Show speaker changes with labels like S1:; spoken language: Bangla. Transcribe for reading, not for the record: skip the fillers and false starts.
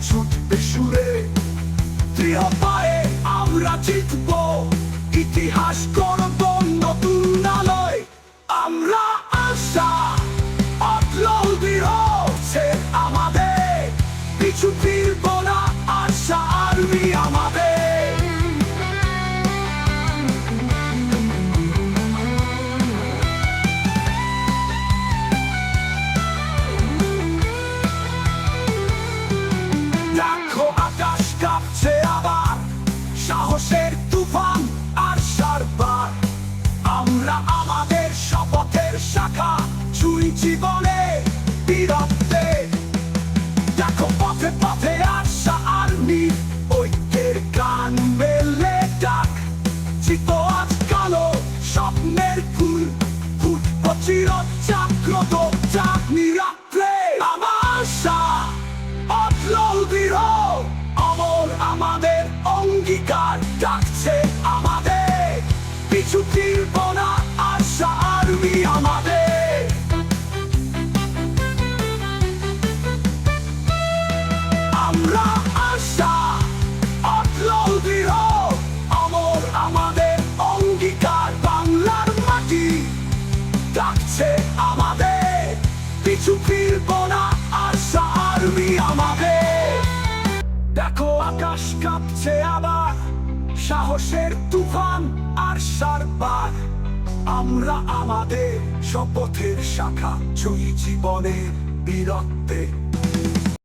S1: ছুটবে সুরে, দৃঢ় পায়ে আমরা জিতবো, ইতিহাস করব নতুন আলোয়। আমরা আশা, অটল দৃঢ় সে আমাদের, পিছু ফিরব না, আশা আর্মি আমাদের। দেখো আকাশ কাঁপছে আবার, সাহসের তুফান আর সারবার। আমরা আমাদের শপথের শাখা, ছুঁই জীবনে বীরত্বে। দেখো পথে পথে আশা আর্মি, ঐক্যের গান মেলে ডাক। চিত আজ কালো স্বপ্নের ফুল, ফুটব চিরজাগ্রত চাঁদনি রাত্রে। আমার আশা অটল দৃঢ়, অমর আমাদের অঙ্গীকার, ডাকছে আমাদের, পিছু ফিরব না, আশা আর্মি আমাদের। আমরা আশা, অটল দৃঢ়, অমর আমাদের অঙ্গীকার, বাংলার মাটি ডাকছে আমাদের, পিছু ফিরব না, আশা আর্মি আমাদের। দেখো আকাশ কাঁপছে আবার, সাহসের তুফান আর সারবার। আমরা আমাদের শপথের শাখা, ছুঁই জীবনের বীরত্বে।